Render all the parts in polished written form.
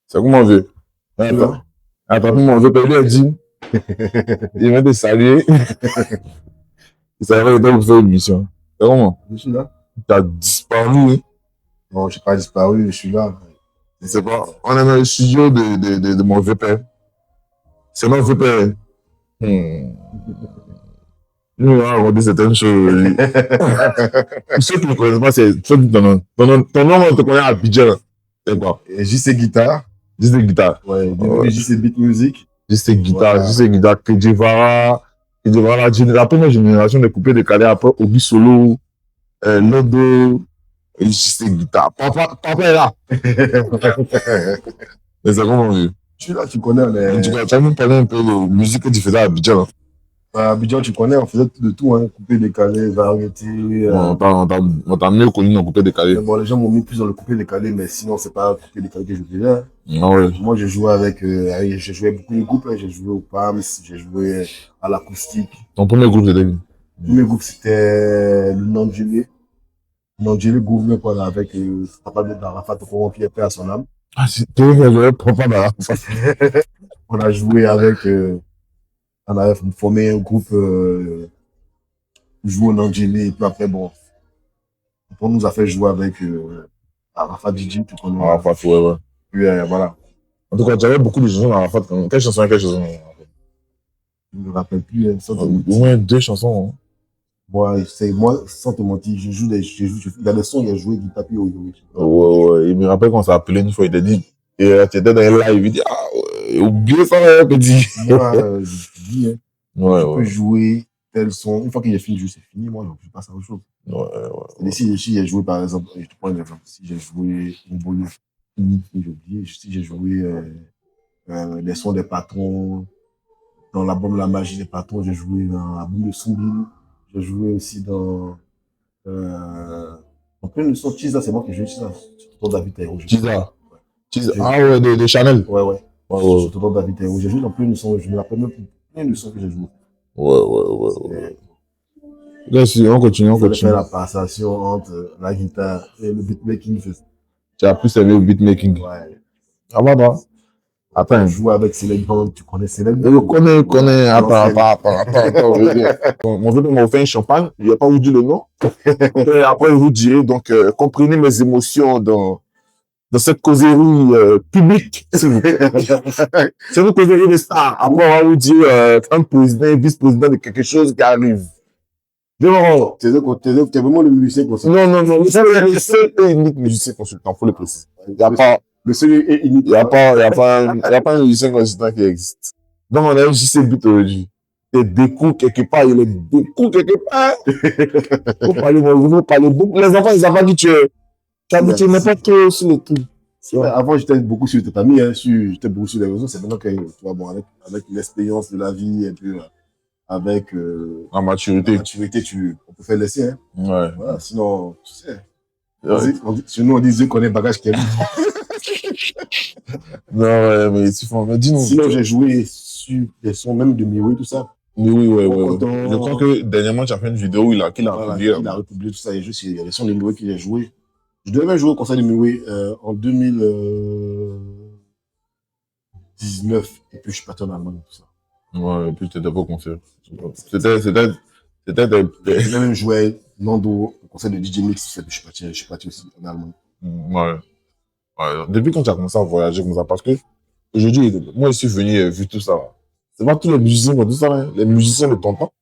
C'est comment on veut. Attends, comment on veut payer le jean. Il vient te saluer. Il s'arrête de faire une mission. C'est comment? je suis là. Tu as disparu. Non, je n'ai pas disparu, je suis là. Je sais pas. On est dans le studio de mon vieux père. C'est mon vieux père. Nous, on va raconter certaines choses. Pour ceux qui ne connaissent pas, c'est ton nom. Ton nom, on te connaît à Abidjan. C'est quoi? JC Guitare. JC Guitare. Ouais, JC Beat Music. JC Guitare, Voilà. JC Guitare, Kedjevara, la première génération de coupés décalés, après Obi Solo, Lodo, et JC Guitare. Papa est là. Mais c'est comment on dit? Je suis là, tu connais. Tu vas même parler un peu de musique que tu faisais à Abidjan. À Abidjan, tu connais, on faisait de tout, hein, coupé décalé, variété. On t'a mieux connu dans coupé décalé. Bon, les gens m'ont mis plus dans le coupé décalé, mais sinon, c'est pas le coupé décalé que je faisais. Hein. Ah ouais. Moi, j'ai joué avec, j'ai joué beaucoup de groupes, hein. J'ai joué au PAMS, j'ai joué à l'acoustique. Ton premier groupe, c'était qui? Le premier groupe, c'était le Nandjele. Nandjele Gouvernement, quoi, avec Papa d'Arafat, corrompu et paix à son âme. Ah, c'est toi qui as joué Papa d'Arafat. On a joué avec, on avait formé un groupe, joué au Nandjele, et puis après, bon, on nous a fait jouer avec Arafat DJ, tu connais. Arafat, ouais. Puis voilà. En tout cas, j'avais beaucoup de chansons d'Arafat. Quelle chanson? Je ne me rappelle plus. Hein, au moins 2 chansons. Hein. Moi, sans te mentir, il y a des sons, il a joué guitare puis Ouais. Il me rappelle qu'on s'est appelé une fois, il t'a dit, tu étais dans un live, il dit, oubliez ça, petit. Moi, je dis, hein, Ouais. peux jouer tel son. Une fois qu'il est fini de jouer, c'est fini. Moi, donc, je passe à autre chose. Ouais. Et si j'ai joué, par exemple, je te prends un exemple. Si j'ai joué Mbolo, j'ai oublié. Si j'ai joué les sons des patrons, dans l'album La Magie des patrons, j'ai joué dans l'album de Soumbil. J'ai joué aussi dans plein de sons. Tisa, c'est moi qui joue Tisa. Sur David Taïro. Tisa. Ah ouais, de Chanel. Ouais. Sur Tonton David Taïro. J'ai joué dans plein de sons. Je me rappelle même plein de sons que j'ai joué. Ouais. Là, si, on continue. On fait la passation entre la guitare et le beatmaking. Tu as plus servi au beatmaking. Ouais. Ah bah. Attends. Je joue avec Célèbre. Tu connais Célèbre? Je connais. Attends. Mon vieux m'a offert un champagne. Il n'a pas vous dire le nom. Et après, je vous dirai. Donc, comprenez mes émotions dans cette causerie publique. C'est une causerie de stars. Après, on va vous dire un président, un vice-président de quelque chose qui arrive. Non. T'es vraiment le musicien consultant. Non. Le seul et unique musicien consultant, faut le préciser. Il n'y a pas. Le seul et unique. Il n'y a pas un musicien consultant qui existe. Donc, on a un JC Beat aujourd'hui. Il y a des coups quelque part, il y a des coups quelque part. Vous parlez beaucoup. Les enfants, ils savent pas qui tu es. Tu n'es pas trop sur le truc. Avant, j'étais beaucoup sur Tatami, hein, j'étais beaucoup sur les réseaux. C'est maintenant que, tu vois, bon, avec l'expérience de la vie, et puis avec la maturité, on peut faire l'essai. Hein. Ouais. Voilà, sinon, tu sais. Sinon, on disait qu'on est bagage qui est. Non, mais dis-nous. Sinon, j'ai joué sur des sons même de Miwi, tout ça. Oui. Je crois que dernièrement, tu as fait une vidéo qu'il a republié. Il a republié tout ça. Il y a des sons de Miwi qu'il a joué. Je devais jouer au concert de Miwi en 2019. Et puis, je suis parti en Allemagne, tout ça. Ouais, et puis, tu n'étais pas au concert. C'était J'ai même joué Nando au concert de DJ Mix. Et puis, je suis parti aussi en Allemagne. Ouais. Depuis quand tu as commencé à voyager comme ça, parce que aujourd'hui, moi, je suis venu vu tout ça. C'est pas tous les musiciens qui ont tout ça, hein. Les musiciens de ton temps.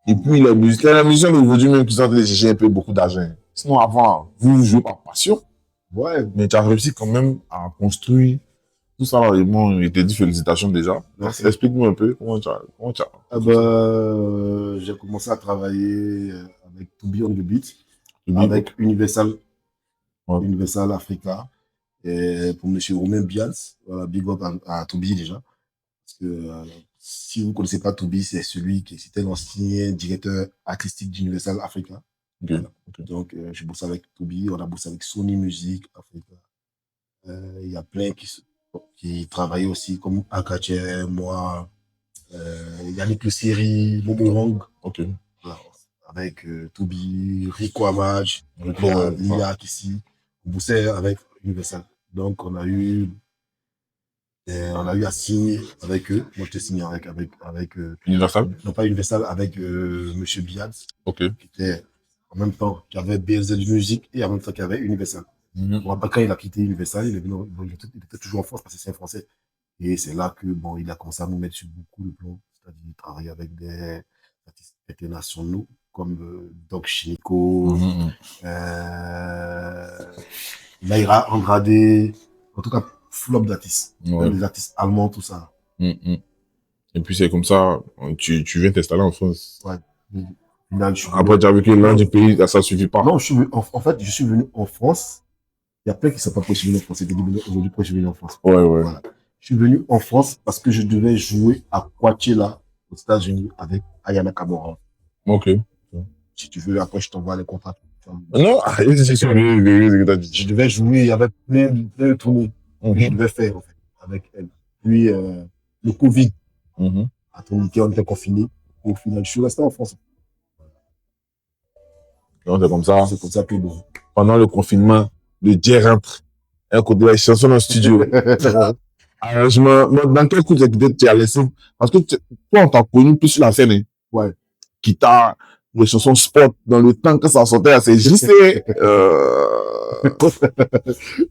Et puis, les musiciens d'aujourd'hui même qui sont en train de chercher un peu beaucoup d'argent. Sinon, avant, vous jouez par passion. Ouais. Mais tu as réussi quand même à construire tout ça. Et bon, il te dit félicitations déjà. Explique-nous un peu comment tu as. J'ai commencé à travailler avec To Be on the Beat, avec Universal Africa, et pour M. Romain Bials. Voilà, big up à To Be déjà. Parce que si vous ne connaissez pas To Be, c'était l'ancien directeur artistique d'Universal Africa. Okay. Voilà. Donc, j'ai bossé avec To Be, on a bossé avec Sony Music Africa. Il y a plein qui travaillaient aussi, comme Akache, moi, Yannick Le Seri, Bobo Wang. Okay. Voilà. Avec To Be, Rico Amaj, Liak ici. On bossait avec Universal. Donc, on a eu Et on a eu à signer avec eux. Moi, j'étais signé avec Universal? non pas Universal, avec Monsieur Biaz, Ok. qui était en même temps, qui avait BLZ Music et en même temps qu'il y avait Universal. Bon, après, quand il a quitté Universal, il était toujours en France parce que c'est un Français. Et c'est là que, bon, il a commencé à nous mettre sur beaucoup de plans. C'est-à-dire, travailler avec des artistes internationaux comme Doc Chinico, Naira Andrade, en tout cas, flop d'artistes. Ouais. Même les artistes allemands, tout ça. Et puis c'est comme ça, tu viens t'installer en France. Ouais. Au final, je suis venu- Après, tu as vu que l'un du pays, ça suffit pas. Non, en fait, je suis venu en France. Il y a plein qui ne sont pas possibles venir en France. C'était dit aujourd'hui pourquoi je suis venu en France. Ouais, ouais. Voilà. Je suis venu en France parce que je devais jouer à Coachella, aux États-Unis, avec Ayana Kamura. Ok. Si tu veux, après, je t'envoie les contrats. Non, c'est ce que t'as dit. Je devais jouer, il y avait plein de tournées que je devais faire, en fait, avec elle. Puis, le Covid a tourniqué, on était confinés. Au final, je suis resté en France. Donc, c'est comme ça. C'est comme ça que bon. Pendant le confinement, le Dieu rentre. Un coup de la chanson dans le studio. Arrangement. Dans quel coup tu as laissé? Parce que toi, on t'a connu plus sur la scène. Hein. Ouais. Guitare, les chansons sport, dans le temps que ça sortait à ces JC.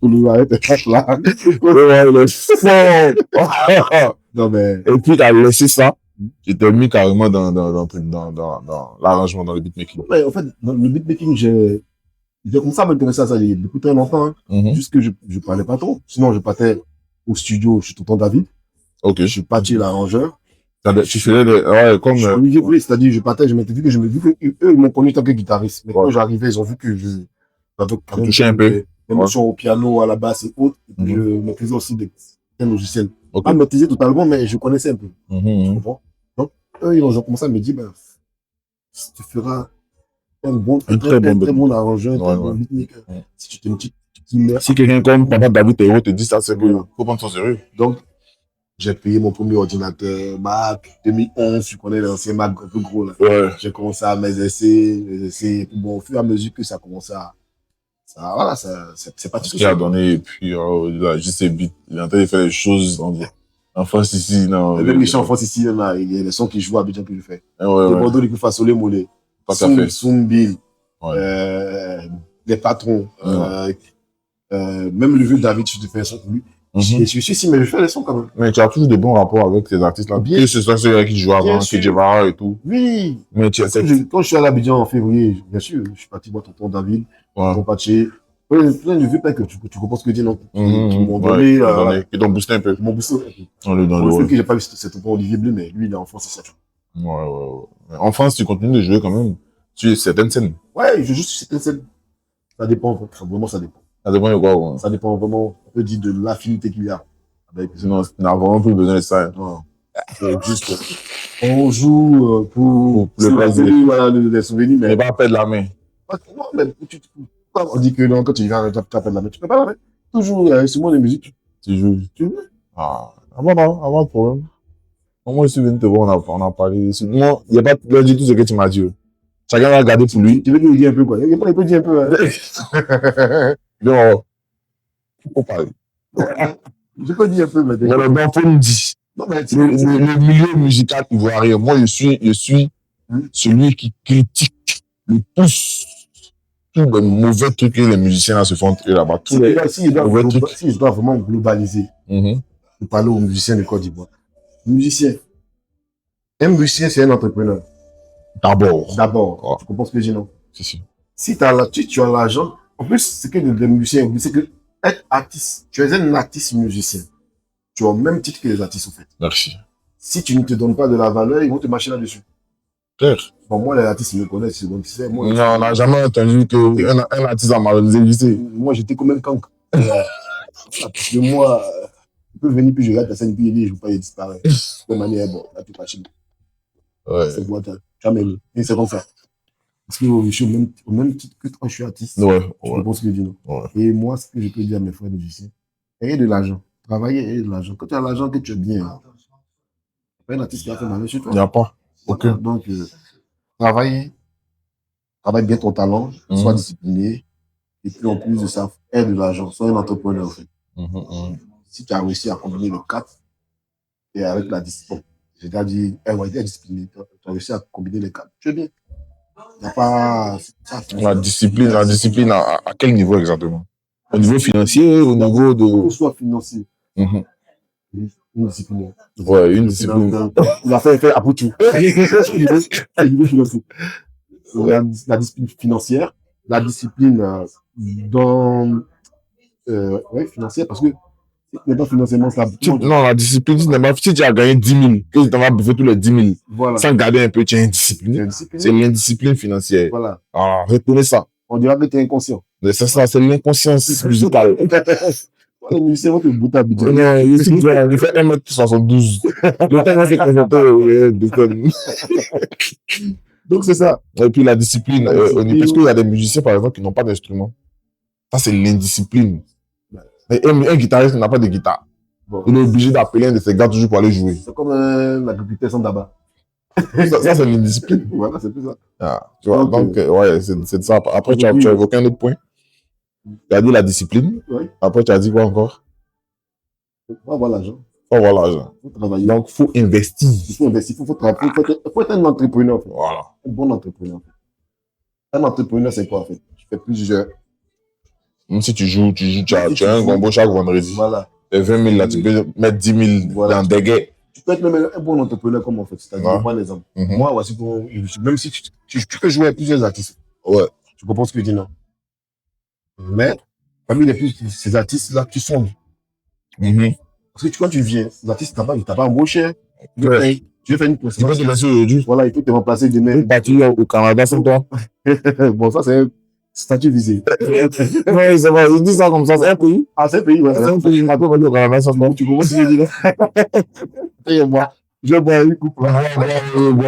Vous nous arrêtez là. Ouais, le fort. Non, mais. Et puis, tu as laissé ça. Tu t'es mis carrément dans l'arrangement, dans le beatmaking. Mais en fait, dans le beatmaking, j'ai commencé à m'intéresser à ça depuis très longtemps. Hein. Juste que je parlais pas trop. Sinon, je partais au studio chez tonton David. Ok. Je suis parti l'arrangeur. Tu faisais des, ouais, comme, oui, c'est-à-dire, je partais, je m'étais vu que eux, ils m'ont connu en tant que guitariste. Mais quand j'arrivais, ils ont vu que j'avais quand même touché un peu. Des notions au piano, à la basse et autres. Et puis, je maîtrisais aussi des logiciels. Okay. Pas maîtriser totalement, mais je connaissais un peu. Tu comprends? Donc, eux, ils ont commencé à me dire, tu feras un très bon arrangeur, un très bon beatmaker. Si tu t'es une petite si quelqu'un comme Papa David Théo te dit ça, c'est que faut prendre ça sérieux. Donc, j'ai payé mon premier ordinateur Mac 2011, tu connais l'ancien Mac un peu gros là. Ouais. J'ai commencé à mes essais. Bon, au fur et à mesure que ça commençait à. Voilà, c'est pas tout ce qui a donné, et puis là, je sais vite, il est en train de faire des choses en France ici. Non, même ici en France ici, il y a des sons qui jouent à Abidjan que je fais. Ouais, ouais. Bordeaux, les coups fasolés, mollet. Soumbil, les patrons. Même le vieux David, je te fais un son pour lui. Je suis ici, mais je fais les sons quand même. Mais tu as toujours de bons rapports avec ces artistes-là. Bien. Que ce soit ceux qui jouent avant, Kedjevara et tout. Oui. Mais quand je suis allé à Abidjan en février, bien sûr, je suis parti voir tonton David, tonton Paché. Plein de vieux que tu comprends ce que je dis, non? Qui m'ont donné. Qui t'ont boosté un peu. Qui m'ont boosté un peu. Le truc que j'ai pas vu, c'est tonton Olivier Blé, mais lui, il est en France, c'est ça. Ouais. En France, tu continues de jouer quand même. Tu certaines scènes. Ouais, je joue sur certaines scènes. Ça dépend, vraiment, ça dépend. Ça dépend de quoi, ouais. Ça dépend vraiment, on peut dire, de l'affinité qu'il y a. Sinon, tu n'as vraiment plus besoin de ça. Non. C'est juste, on joue pour le plaisir. Voilà, les souvenirs, mais. pas perdre la main. Non, mais on dit que non, quand tu viens, tu perdre la main. Tu peux pas la main. Toujours, souvent les musiques. Tu joues. Ah, pas de problème. Moi, je suis venu te voir, on a parlé. Moi, il n'y a pas du tout ce que tu m'as dit. Chacun va regarder pour lui. Tu veux lui dire un peu quoi? Il peut dire un peu. Hein. Non, faut parler. Je peux dire un peu, mais. Non, faut me dire. Non, mais le milieu musical ivoirien, moi, je suis celui qui critique le plus tous les mauvais trucs que les musiciens là se font là-bas. Si ils doivent vraiment globaliser, je parle aux musiciens de Côte d'Ivoire. Un musicien, c'est un entrepreneur. D'abord. Tu comprends ce que je dis, non? Si tu as l'argent, en plus, c'est que les musiciens, c'est que être artiste, tu es un artiste musicien. Tu as le même titre que les artistes, en fait. Merci. Si tu ne te donnes pas de la valeur, ils vont te marcher là-dessus. Clair. Bon, moi, les artistes, ils me connaissent. Non, on n'a jamais entendu qu'un artiste a malonisé. Moi, j'étais comme un cancre. Parce que moi, il peut venir, puis je regarde la scène, puis il dit, je ne veux pas, il disparaît. De manière, bon, là, tu es pas chez moi. Ouais. C'est moi, tu jamais aimé. Et c'est comme ça. Parce que je suis au même titre que toi, je suis artiste. Ouais. Je comprends ce que je dis, non? Ouais. Et moi, ce que je peux dire à mes frères musiciens, ayez de l'argent. Travaillez, ayez de l'argent. Quand tu as l'argent, que tu es bien. Hein. Pas un artiste qui a fait mal chez toi. Il n'y a pas. Ok. Donc, travaille bien ton talent, sois discipliné. Et puis, en plus de ça, aide de l'argent. Sois un entrepreneur, en fait. si tu as réussi à combiner le 4 et avec la discipline, j'ai déjà dit, on va dire discipline, tu as réussi à combiner les 4, tu es bien. Il n'y a pas. La discipline à quel niveau exactement? Au niveau financier, au niveau de. Que ce soit financier. Mhm. Une discipline. Ouais, une discipline. On a fait après tout. La discipline financière, la discipline ouais, financière, parce que si tu n'es pas financièrement stable. Non, la discipline, si tu as gagné 10 000, que tu vas bouffer tous les 10 000, voilà. sans garder un peu, tu es indiscipliné. C'est l'indiscipline financière. Voilà. Alors, retenez ça. On dira que tu es inconscient. C'est ça, c'est l'inconscience musicale. Les musiciens vont te bouter à budget. Non, ici, il fait 1m72. Le temps, c'est qu'on Donc, c'est ça. Et puis, la discipline, parce qu'il y a des musiciens, par exemple, qui n'ont pas d'instrument. Ça, c'est l'indiscipline. Un guitariste qui n'a pas de guitare. Bon. Il est obligé d'appeler un de ses gars toujours pour aller jouer. C'est comme l'agriculteur sans tabac. Ça c'est l'indiscipline. Voilà, c'est plus ça. Ah, tu vois, donc, ouais, c'est ça. Après, tu as évoqué un autre point. Tu as dit la discipline. Oui. Après, tu as dit quoi encore? Faut avoir l'argent. Faut avoir l'argent. Faut travailler. Donc, il faut investir. Il faut investir. Il faut être un entrepreneur. En fait. Voilà. Un bon entrepreneur. Un entrepreneur, c'est quoi en fait? Tu fais plusieurs. Même si tu joues, tu as un gombo chaque vendredi. Voilà. Et 20 000 là, tu peux mettre 10 000 voilà. Dans des gays. Tu peux être même un bon entrepreneur comme en fait. C'est-à-dire, je prends un exemple. Moi, voici même si tu peux jouer avec plusieurs artistes. Ouais. Tu comprends ce que je dis, non? Mais, parmi ces artistes-là, tu songes. Parce que quand tu viens, l'artiste t'a pas embauché. Ouais. Tu veux faire une prestation. Il peut te laisser aujourd'hui. Voilà, il peut te remplacer demain. Il peut partir au Canada sans toi. Bon, ça, c'est un statut visé. Oui, c'est vrai. Il dit ça comme ça. C'est un pays. Ah, c'est un pays, ouais. C'est un pays. Il peut partir au Canada sans toi. Tu comprends ce que je dis là? Payez-moi. Je bois une coupe. Bois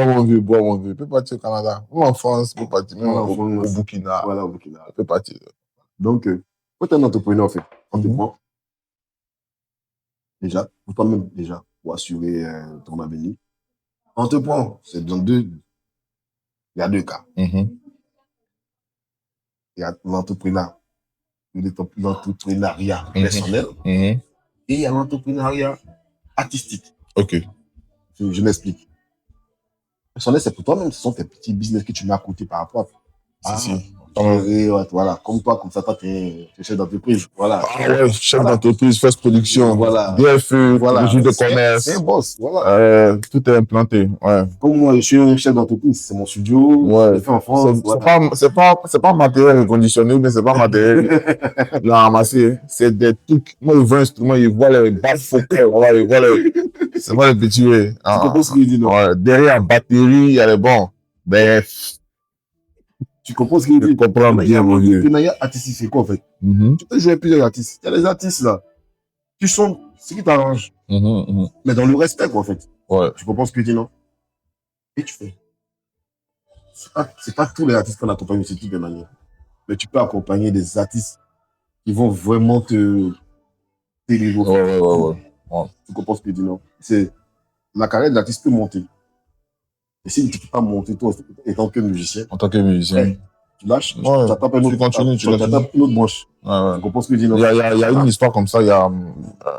mon vieux, bois mon vieux. Il peut partir au Canada. Ou en France, il peut partir. Même au Burkina. Voilà, au Burkina. Il peut partir. Donc, faut être un entrepreneur, en fait. En te prend. Déjà, pour toi-même, déjà, pour assurer ton avenir. En te prend, c'est dans il y a deux cas. Il y a l'entrepreneuriat personnel et il y a l'entrepreneuriat artistique. Ok. Je m'explique. Personnel, c'est pour toi-même, ce sont tes petits business que tu mets à côté par rapport à. Voilà, comme toi, tu es chef d'entreprise. Voilà. Ah ouais, chef d'entreprise, first production, voilà. DFE, voilà. registre de commerce. C'est un boss, voilà. Tout est implanté, ouais. Comme moi, je suis un chef d'entreprise, c'est mon studio, ouais. je fais en France. C'est pas matériel reconditionné, mais c'est pas matériel ramasser. C'est des trucs. Moi, je vois un instrument, je vois les basses focales, voilà, je vois les. C'est pas les petits, ouais. Tu comprends ce que je dis, non? Ouais. Derrière la batterie, il y a les bons. Bref. Tu comprends ce qu'il dit? Je comprends bien, mon vieux. L'entrepreneuriat artistique, c'est quoi, en fait? Tu peux jouer avec plusieurs artistes. Il y a les artistes, là. Tu sens ce qui t'arrange. Mais dans le respect, quoi, en fait. Ouais. Tu comprends ce que je dis, non? Et tu fais. C'est pas tous les artistes qu'on accompagne de ce type de manière. Mais tu peux accompagner des artistes qui vont vraiment te délivrer. Ouais. Tu comprends ce que je dis, non? C'est la carrière de l'artiste peut monter. Et si tu ne peux pas monter, toi, étant que musicien. En tant que musicien. Tu lâches, ouais, tu tapes une autre branche. Ouais. Tu comprends ce que je dis, non? Il y a une histoire comme ça, il y a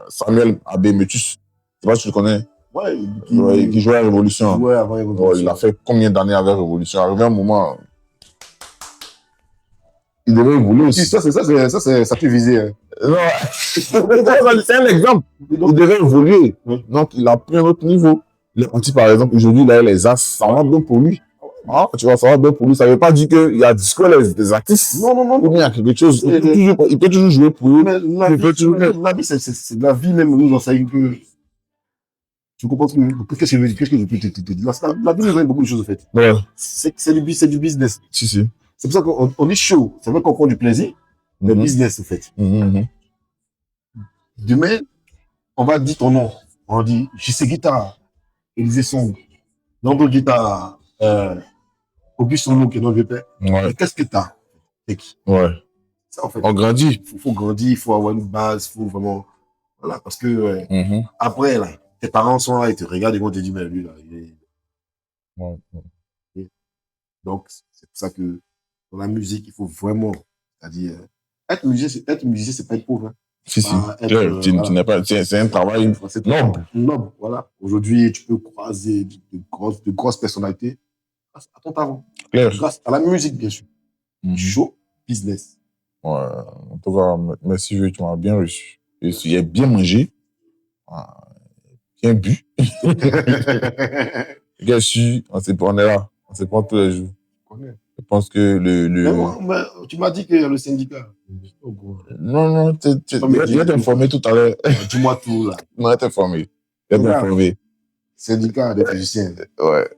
Samuel Abémétus. Je sais pas si tu le connais. Ouais, qui jouait à Révolution. Ouais, avant Révolution. Ouais, il a fait combien d'années avec Révolution? Arrivé un moment, il devait évoluer aussi. Ça peut viser. Hein. Non, c'est un exemple. Il devait évoluer. Donc, il a pris un autre niveau. Il est parti, par exemple, aujourd'hui, là, les As, ça va bien pour lui. Ah, tu vois, ça va bien pour lui. Ça ne veut pas dire qu'il y a des artistes. Non. Ou bien il y a quelque chose. Il peut toujours jouer pour eux. La vie, c'est la vie même nous enseigne que. Tu comprends ce que je veux dire? Qu'est-ce que je peux te dire? La vie nous enseigne beaucoup de choses, en fait. Ouais. C'est du business. Si. C'est pour ça qu'on est chaud. C'est vrai qu'on prend du plaisir. Le business, en fait. Demain, on va dire ton nom. On dit, j'ai ces guitares. Élisée Song. Nombre de guitares. Auguste Sono, qui est notre vieux père. Ouais. Qu'est-ce que t'as? Ouais. Ça, en fait. On grandit. Il faut grandir, il faut avoir une base, il faut vraiment. Voilà, parce que après, là, tes parents sont là, ils te regardent, ils vont te dire, mais lui, là, il est. Donc, c'est pour ça que dans la musique, il faut vraiment. C'est-à-dire, être musicien, c'est pas être pauvre. Hein. Si, Bah, être, clair, tu voilà. n'es pas, c'est un travail C'est noble. noble, voilà. Aujourd'hui, tu peux croiser de grosses personnalités grâce à ton talent. Clair. Grâce à la musique, bien sûr. Mhm. Show business. Ouais, en tout cas, merci, tu m'as bien reçu. J'ai bien mangé, bien bu. Bien sûr, on est là, on se prend tous les jours. Je pense que Mais tu m'as dit qu'il y a le syndicat. Non, je vais t'informer tout à l'heure. Dis-moi tout, là. Je vais t'informer. Je vais t'informer. Syndicat des musiciens. Ouais.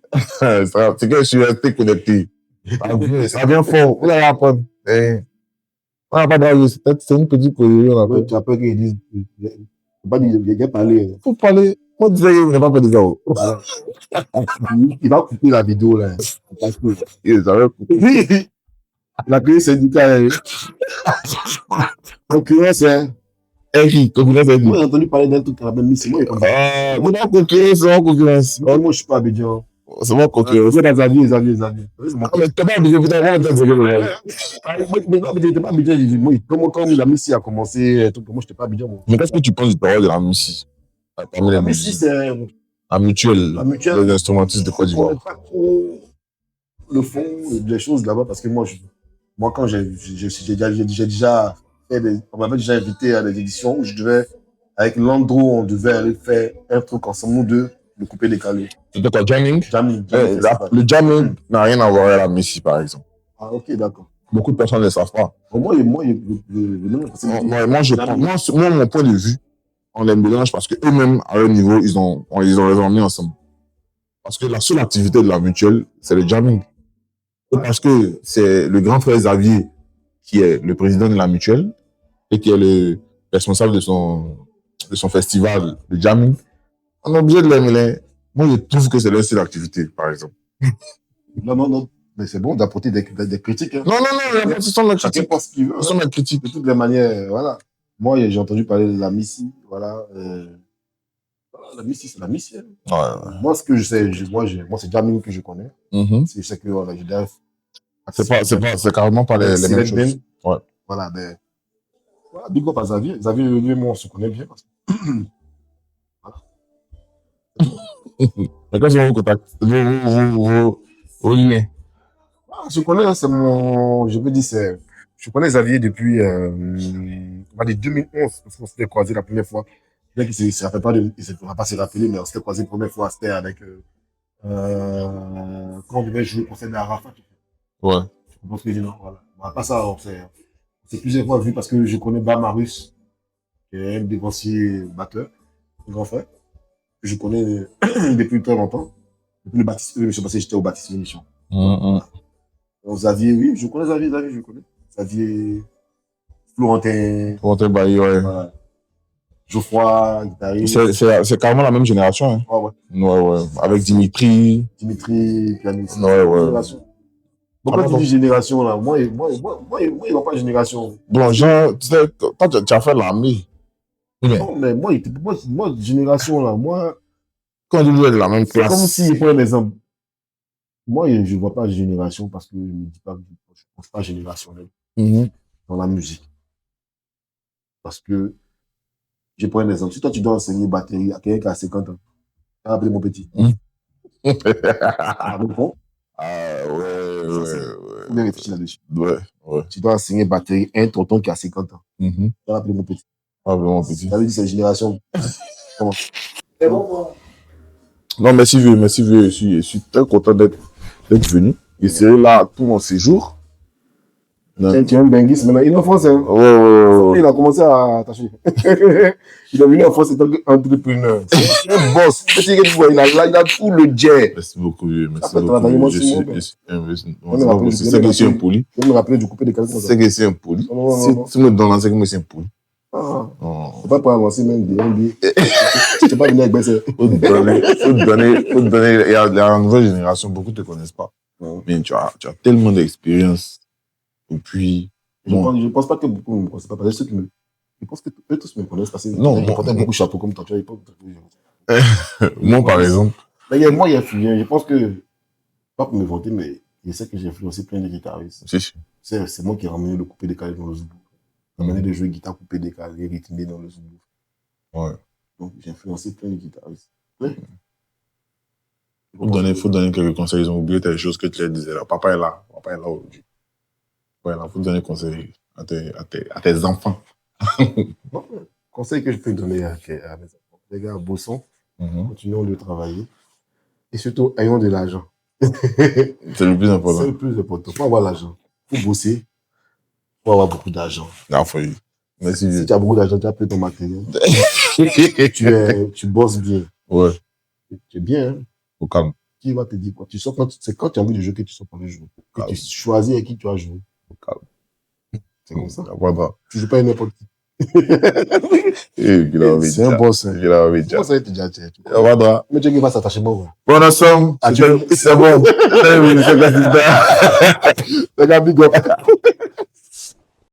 C'est que je suis resté connecté. Ça vient fort. Vous allez apprendre. On n'a pas d'ailleurs, c'est une petite cohésion. Ouais, tu as peur qu'ils disent. Faut pas dire, il a parlé. Faut parler. Moi, je disais, il n'a pas fait de ça. Il va couper la vidéo, là. Il va couper. Il a créé le syndicat. Concurrence, hein. Concurrence, Moi, j'ai entendu parler d'un truc à la même mission. Moi, non, concurrence, c'est mon concurrence. moi, je suis pas Abidjan. C'est mon concurrence. Vous êtes dans Xavier. Mais t'es pas obligé, putain, vraiment, t'es t'es pas Abidjan. Moi, quand la mission a commencé, moi, je n'étais pas Abidjan. Mais qu'est-ce que tu penses du parole de la Messi? La Messi, c'est la mutuelle, les instrumentistes de Côte d'Ivoire. Je ne connais pas trop le fond des choses là-bas parce que moi, quand j'ai déjà fait on m'avait déjà invité à des éditions où je devais, avec Landro, on devait aller faire un truc ensemble, nous deux, le couper décalé. C'était quoi, jamming? Jamming. Le jamming n'a rien à voir avec la Messi, par exemple. Ah, ok, d'accord. Beaucoup de personnes ne le savent pas. Moi, mon point de vue, on les mélange parce qu'eux-mêmes, à leur niveau, ils ont les emmenés ensemble. Parce que la seule activité de la mutuelle, c'est le jamming. Et parce que c'est le grand frère Xavier qui est le président de la mutuelle et qui est le responsable de son festival de jamming, on est obligé de les mêler. Moi, je trouve que c'est leur seule activité, par exemple. Non. Mais c'est bon d'apporter des critiques. Hein. Non, ce sont mes critiques. Chacun pense ce qu'il veut. Ce sont mes critiques. De toutes les manières, voilà. Moi, j'ai entendu parler de la Messi, voilà. La Messi, c'est la Messi. Hein. Ouais. Moi, ce que je sais, moi, c'est jamming que je connais. Je sais que, voilà, c'est carrément pas les mêmes choses. Ouais. Voilà, mais voilà, big up à Xavier. Xavier, lui et moi, on se connaît bien. Parce que... voilà. Mais quand c'est vos contacts, vos liens. Je connais, c'est mon. Je peux dire, je connais Xavier depuis 2011, parce qu'on s'était croisé la première fois. Il ne se rappelle pas, il ne va pas se rappeler, mais on s'était croisé la première fois, c'était avec. Quand on devait jouer au concert d'Arafat. Ouais. Je pense que non, voilà. À part ça, on s'est plusieurs fois vu parce que je connais Bamarus, qui est un dévancier batteur, un grand frère, que je connais depuis très longtemps. Depuis le baptême, je sais pas si j'étais au baptême d'émission. Xavier, oui, je connais Xavier, je connais. Xavier, Florentin. Florentin Bailly, ouais. Geoffroy, guitariste. C'est carrément la même génération. Hein. Ouais. Avec Dimitri, pianiste. Ouais. Donc, quand tu dis génération, là, moi, il n'a pas de génération. Bon, genre, tu sais, toi, tu as fait l'armée. Non, mais moi, génération, là, moi. Quand tu joues de la même classe. C'est comme si, pour un exemple, moi, je ne vois pas génération parce que je ne dis pas que je ne pense pas générationnel dans la musique. Parce que, je prends un exemple. Si toi, tu dois enseigner batterie à quelqu'un qui a 50 ans, tu vas appeler mon petit. Ouais. Faut bien réfléchir là-dessus. Ouais. Tu dois enseigner batterie à un tonton qui a 50 ans. Tu vas appeler mon petit. Ça veut dire c'est une génération. Comment? C'est bon, non, merci vieux. Je suis très content d'être venu. Je serai là tout mon séjour. Tu es un benguiste maintenant. Il est en France. Hein? Ouais. Il a commencé à attacher. Il est venu en France en tant qu'entrepreneur. C'est un boss. Il a tout le jet. Merci beaucoup, vieux. Merci beaucoup. C'est que c'est impoli. Je vais me rappeler du coupé des calculs. C'est que c'est impoli. Si me donnes l'enseignement, c'est impoli. C'est pas pour avancer même des NBA. Je pas venu avec Bessé. Faut te donner. Il y a la nouvelle génération, beaucoup ne te connaissent pas. Mais tu as tellement d'expérience. Et puis. Je pense pas que beaucoup ne me connaissent pas. Parce que je pense que eux tous me connaissent parce que je portais beaucoup de chapeaux comme toi. Moi, par exemple. Moi, je pense que, pas pour me vanter, mais je sais que j'ai influencé plein de guitaristes. C'est moi qui ai ramené le coupé des calés dans le Zoubou. La manière de jouer guitare coupée, décalée, rythmée dans le zoom. Ouais. Donc, j'ai influencé plein de guitaristes. Plein. Faut donner quelques conseils. Ils ont oublié des choses que tu leur disais là. Papa est là. Papa est là aujourd'hui. Ouais, là, faut donner conseil à tes enfants. Bon, conseil que je peux donner à mes enfants. Les gars, bossons, continuons de travailler. Et surtout, ayons de l'argent. C'est le plus important. C'est le plus important. Faut avoir l'argent. Faut bosser. Faut avoir beaucoup d'argent. Non, faut y. Merci. Si tu as beaucoup d'argent, tu as pris ton matériel. Tu bosses bien. Ouais. Tu es bien. Hein? Au calme. Qui va te dire quoi? C'est quand tu as envie de jouer que tu sors pour le jouer. Que tu choisis avec qui tu vas jouer. Au calme. C'est comme ça. Voilà. Tu joues pas avec n'importe qui. C'est un boss. Hein. Comment ça va être déjà? Voilà. Mais tu vas s'attacher moi. Bon ensemble. C'est bon. Les gars, big up.